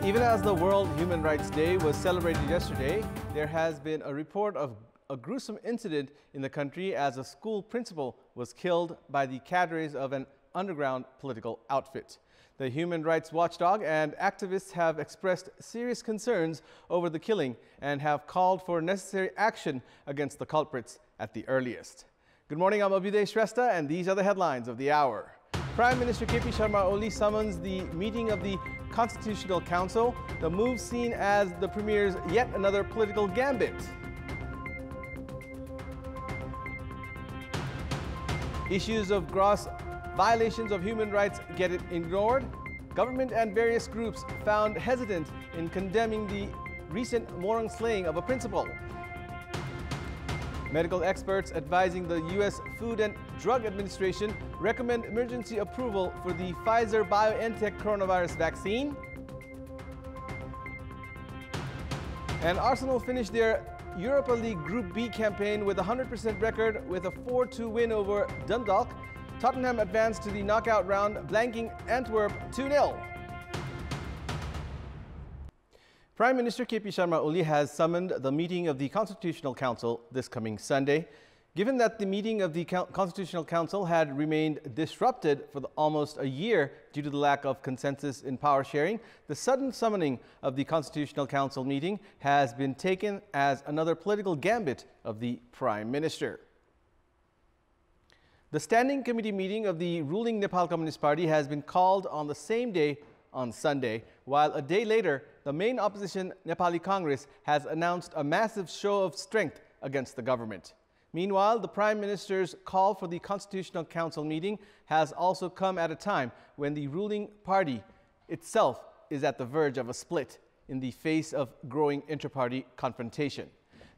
Even as the World Human Rights Day was celebrated yesterday, there has been a report of a gruesome incident in the country as a school principal was killed by the cadres of an underground political outfit. The human rights watchdog and activists have expressed serious concerns over the killing and have called for necessary action against the culprits at the earliest. Good morning, I'm Abhiday Shrestha, and these are the headlines of the hour. Prime Minister KP Sharma Oli summons the meeting of the Constitutional Council, the move seen as the Premier's yet another political gambit. Issues of gross violations of human rights get ignored. Government and various groups found hesitant in condemning the recent Morang slaying of a principal. Medical experts advising the U.S. Food and Drug Administration recommend emergency approval for the Pfizer-BioNTech coronavirus vaccine. And Arsenal finished their Europa League Group B campaign with a 100% record with a 4-2 win over Dundalk. Tottenham advanced to the knockout round, blanking Antwerp 2-0. Prime Minister KP Sharma Oli has summoned the meeting of the Constitutional Council this coming Sunday. Given that the meeting of the Constitutional Council had remained disrupted for almost a year due to the lack of consensus in power sharing, the sudden summoning of the Constitutional Council meeting has been taken as another political gambit of the Prime Minister. The Standing Committee meeting of the ruling Nepal Communist Party has been called on the same day on Sunday, while a day later, the main opposition Nepali Congress has announced a massive show of strength against the government. Meanwhile, the Prime Minister's call for the Constitutional Council meeting has also come at a time when the ruling party itself is at the verge of a split in the face of growing inter-party confrontation.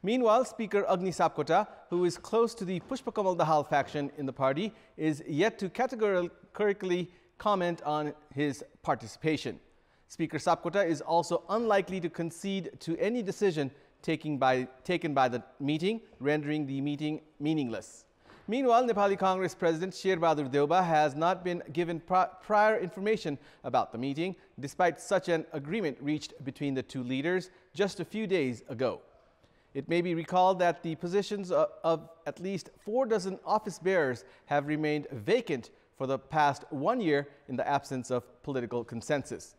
Meanwhile, Speaker Agni Sapkota, who is close to the Pushpakamal Dahal faction in the party, is yet to categorically comment on his participation. Speaker Sapkota is also unlikely to concede to any decision taken by the meeting, rendering the meeting meaningless. Meanwhile, Nepali Congress President Sher Bahadur Deuba has not been given prior information about the meeting, despite such an agreement reached between the two leaders just a few days ago. It may be recalled that the positions of at least 4 dozen office bearers have remained vacant for the past 1 year in the absence of political consensus.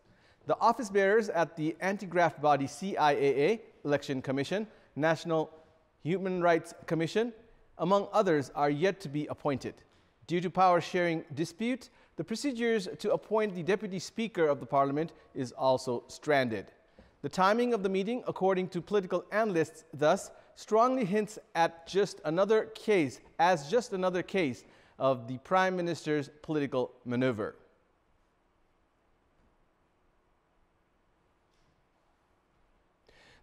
The office bearers at the anti-graft body CIAA, Election Commission, National Human Rights Commission, among others, are yet to be appointed. Due to power sharing dispute, the procedures to appoint the Deputy Speaker of the Parliament is also stranded. The timing of the meeting, according to political analysts, thus strongly hints at just another case of the Prime Minister's political maneuver.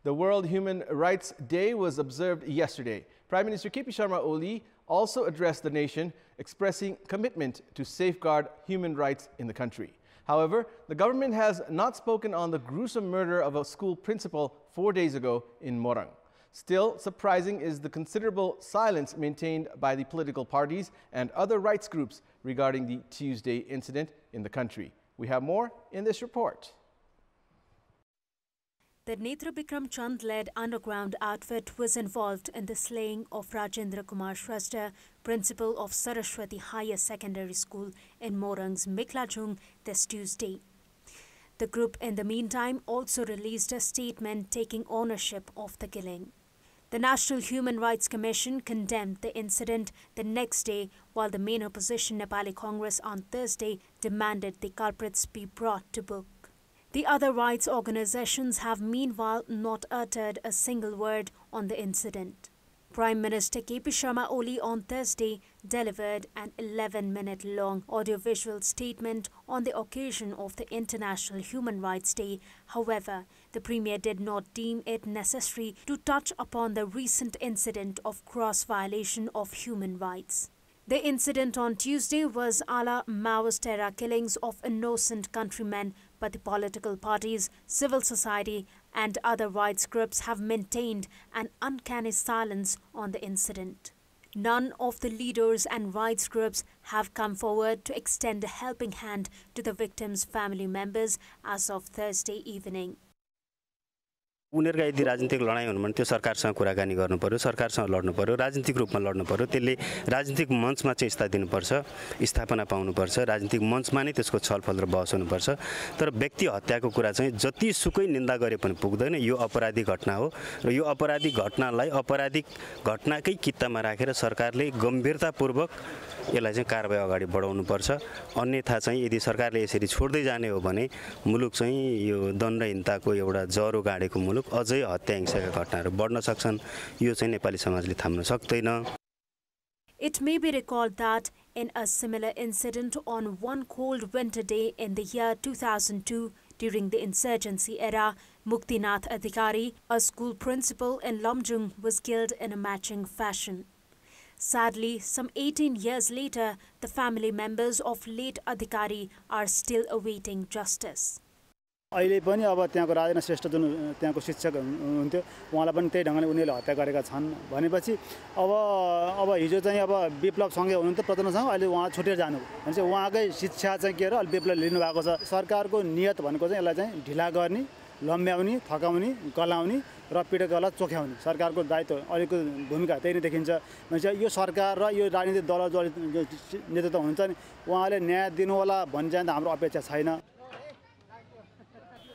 The World Human Rights Day was observed yesterday. Prime Minister KP Sharma Oli also addressed the nation, expressing commitment to safeguard human rights in the country. However, the government has not spoken on the gruesome murder of a school principal 4 days ago in Morang. Still, surprising is the considerable silence maintained by the political parties and other rights groups regarding the Tuesday incident in the country. We have more in this report. The Netra Bikram Chand-led underground outfit was involved in the slaying of Rajendra Kumar Shrestha, principal of Saraswati Higher Secondary School in Morang's Miklajung this Tuesday. The group, in the meantime, also released a statement taking ownership of the killing. The National Human Rights Commission condemned the incident the next day, while the main opposition Nepali Congress on Thursday demanded the culprits be brought to book. The other rights organizations have meanwhile not uttered a single word on the incident. Prime Minister KP Sharma Oli on Thursday delivered an 11-minute-long audiovisual statement on the occasion of the International Human Rights Day. However, the Premier did not deem it necessary to touch upon the recent incident of gross violation of human rights. The incident on Tuesday was a la Maoist-era killings of innocent countrymen, but the political parties, civil society and other rights groups have maintained an uncanny silence on the incident. None of the leaders and rights groups have come forward to extend a helping hand to the victims' family members as of Thursday evening. उनीहरुका यदि राजनीतिक लडाई हुनु भने त्यो सरकारसँग कुराकानी गर्नु पर्यो, सरकारसँग लड्नु पर्यो, राजनीतिक रूपमा लड्नु पर्यो। त्यसले राजनीतिक मञ्चमा चाहिँ स्थायी दिनुपर्छ, स्थापना पाउनुपर्छ, राजनीतिक मञ्चमा नै त्यसको छलफल र बहस हुनुपर्छ। तर व्यक्ति हत्याको कुरा चाहिँ जति सुकै निन्दा गरे पनि पुग्दैन। यो अपराधी घटना हो र यो अपराधी घटनालाई अपराधिक घटनाकै कित्तामा राखेर सरकारले गम्भीरतापूर्वक यसलाई चाहिँ कारबाही अगाडि बढाउनु पर्छ। अन्यथा चाहिँ यदि सरकारले यसरी छोड्दै जाने हो भने मुलुक चाहिँ यो दण्डहीनताको एउटा जरो गाडेको मुलुक अझै हत्या हिंसाका घटनाहरू बढ्न सक्छन्। यो चाहिँ नेपाली समाजले थाम्न सक्दैन। It may be recalled that in a similar incident on one cold winter day in the year 2002 during the insurgency era, Muktinath Adhikari, a school principal in Lamjung, was killed in a matching fashion. Sadly, some 18 years later, the family members of late Adhikari are still awaiting justice. अहिले पनि अब त्यहाँको राजेन्द्र श्रेष्ठ जुन त्यहाँको शिक्षक हुनुहुन्थ्यो उहाँलाई पनि त्यही ढंगले उनीहरूले हत्या गरेका छन् भनेपछि अब हिजो चाहिँ अब विप्लव सँगै हुनुहुन्थ्यो प्रचण्डसँग अहिले उहाँ छुटेर जानु भने चाहिँ उहाँकै शिक्षा चाहिँ के र विप्लव लिनु भएको छ। सरकारको नियत भनेको चाहिँ यसलाई चाहिँ ढिला गर्ने, लम्ब्याउने, थकाउने, गलाउने र पीडितलाई चोख्याउने सरकारको दायित्व अहिलेको भूमिका त्यही नै देखिन्छ। भनेपछि यो सरकार र यो राजनीतिक दल जो नेतृत्व हुनुहुन्छ नि उहाँले न्याय दिनु होला भन्ने चाहिँ हाम्रो अपेक्षा छैन।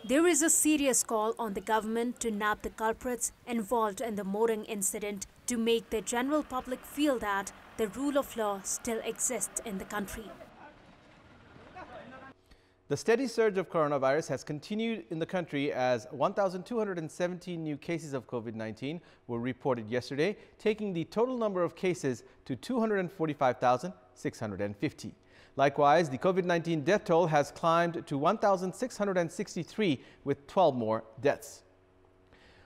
There is a serious call on the government to nab the culprits involved in the Morang incident to make the general public feel that the rule of law still exists in the country. The steady surge of coronavirus has continued in the country as 1,217 new cases of COVID-19 were reported yesterday, taking the total number of cases to 245,650. Likewise, the COVID-19 death toll has climbed to 1,663 with 12 more deaths.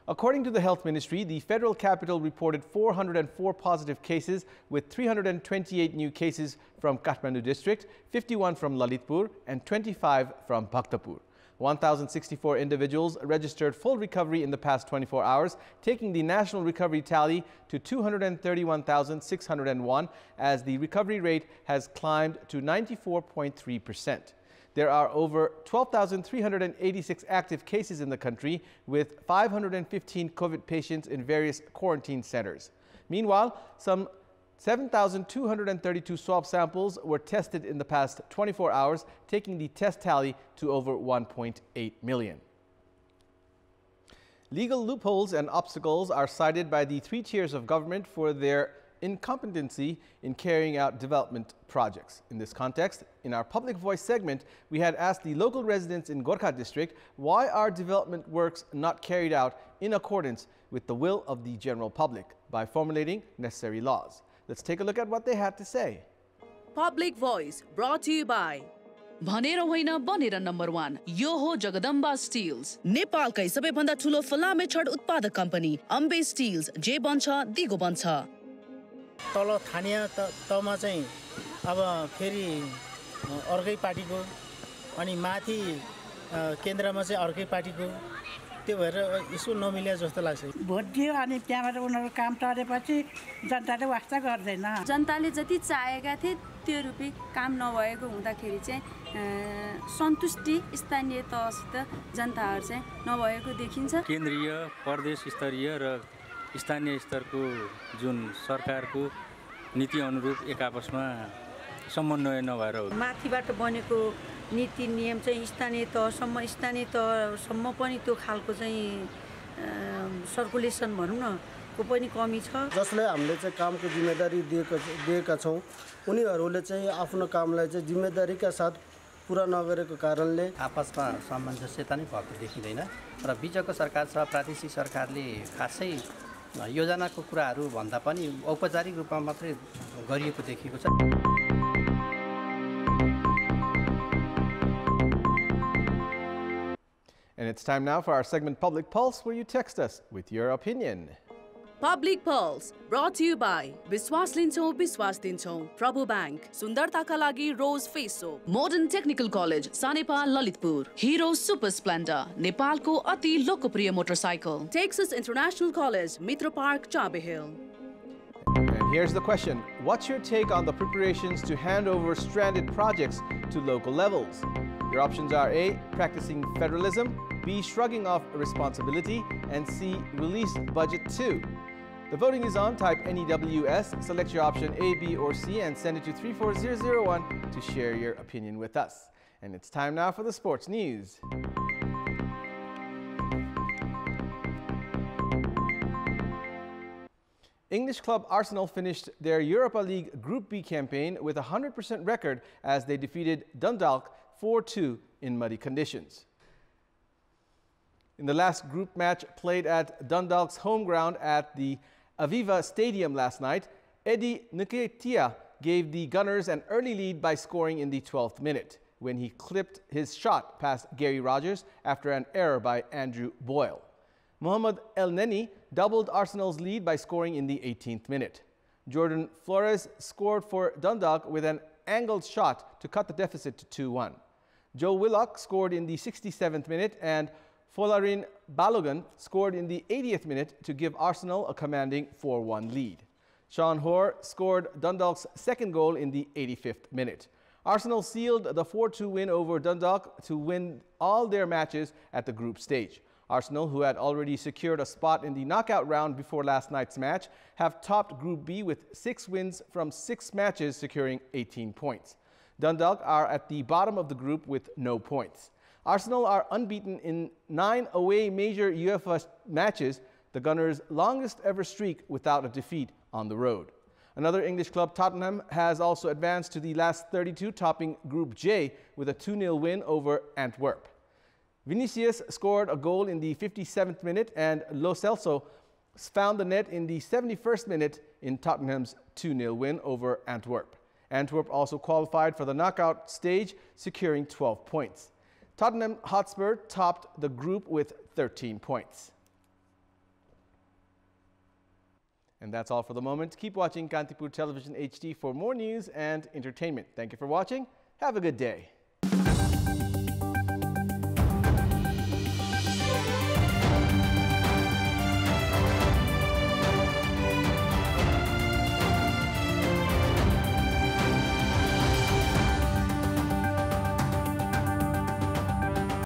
According to the Health Ministry, the federal capital reported 404 positive cases with 328 new cases from Kathmandu district, 51 from Lalitpur and 25 from Bhaktapur. 1,064 individuals registered full recovery in the past 24 hours, taking the national recovery tally to 231,601 as the recovery rate has climbed to 94.3%. There are over 12,386 active cases in the country, with 515 COVID patients in various quarantine centers. Meanwhile, some 7,232 swab samples were tested in the past 24 hours, taking the test tally to over 1.8 million. Legal loopholes and obstacles are cited by the three tiers of government for their incompetency in carrying out development projects. In this context, in our Public Voice segment, we had asked the local residents in Gorkha district why are development works not carried out in accordance with the will of the general public by formulating necessary laws. Let's take a look at what they had to say. Public Voice brought to you by भनेर होइन बनेर number 1 यो हो Jagdamba stills नेपालकै सबैभन्दा ठुलो फलामे छड उत्पादक company Ambe stills जे बन्छ दिगो बन्छ तल थानिया तमा चाहिँ अब फेरि अर्कै पार्टीको अनि माथि केन्द्रमा चाहिँ अर्कै पार्टीको त्यो भएर यसो नमिले जस्तो लाग्छ भोट दियो अनि त्यहाँबाट उनीहरु काम टरेपछि जनताले वास्ता गर्दैन जनताले जति चाहेका थिए त्यो रुपी काम नभएको हुँदाखेरि चाहिँ सन्तुष्टि स्थानीय तहसित जनताहरु चाहिँ नभएको देखिन्छ केन्द्रीय प्रदेश स्तरीय र स्थानीय स्तरको जुन सरकारको नीति अनुरूप एक आपसमा समन्वय नभएर हो माथिबाट बनेको नीति नियम चाहिँ स्थानीय तहसम्म पनि त्यो खालको चाहिँ सर्कुलेसन भनौं न को पनि कमी छ जसले हामीले चाहिँ कामको जिम्मेदारी दिएका छौं उनीहरुले चाहिँ आफ्नो कामलाई चाहिँ जिम्मेदारीका साथ पूरा नगरेको कारणले आपसमा सामञ्जस्यता नै भएको देखिदैन र बिचको सरकार छ प्रादेशिक सरकारले खासै योजनाको कुराहरु भन्दा पनि औपचारिक रूपमा मात्रै गरिएको देखिएको छ And it's time now for our segment Public Pulse, where you text us with your opinion. Public Pulse brought to you by विश्वास लिन्छौं विश्वास दिन्छौं प्रभु बैंक सुन्दरताका लागि rose face soap modern technical college Sanepa Lalitpur Hero super Splendor नेपालको अति लोकप्रिय motorcycle Texas international college Mitra park Chabahil Here's the question. What's your take on the preparations to hand over stranded projects to local levels? Your options are A, practicing federalism, B, shrugging off responsibility, and C, release budget 2. The voting is on. Type NEWS, select your option A, B, or C, and send it to 34001 to share your opinion with us. And it's time now for the sports news. English club Arsenal finished their Europa League Group B campaign with a 100% record as they defeated Dundalk 4-2 in muddy conditions. In the last group match played at Dundalk's home ground at the Aviva Stadium last night, Eddie Nketiah gave the Gunners an early lead by scoring in the 12th minute when he clipped his shot past Gary Rogers after an error by Andrew Boyle. Mohamed El Neni doubled Arsenal's lead by scoring in the 18th minute. Jordan Flores scored for Dundalk with an angled shot to cut the deficit to 2-1. Joe Willock scored in the 67th minute and Folarin Balogun scored in the 80th minute to give Arsenal a commanding 4-1 lead. Sean Hoare scored Dundalk's second goal in the 85th minute. Arsenal sealed the 4-2 win over Dundalk to win all their matches at the group stage. Arsenal, who had already secured a spot in the knockout round before last night's match, have topped Group B with 6 wins from 6 matches, securing 18 points. Dundalk are at the bottom of the group with no points. Arsenal are unbeaten in 9 away major UEFA matches, the Gunners' longest ever streak without a defeat on the road. Another English club, Tottenham, has also advanced to the last 32, topping Group J with a 2-0 win over Antwerp. Vinicius scored a goal in the 57th minute and Lo Celso found the net in the 71st minute in Tottenham's 2-0 win over Antwerp. Antwerp also qualified for the knockout stage, securing 12 points. Tottenham Hotspur topped the group with 13 points. And that's all for the moment. Keep watching Kantipur Television HD for more news and entertainment. Thank you for watching. Have a good day.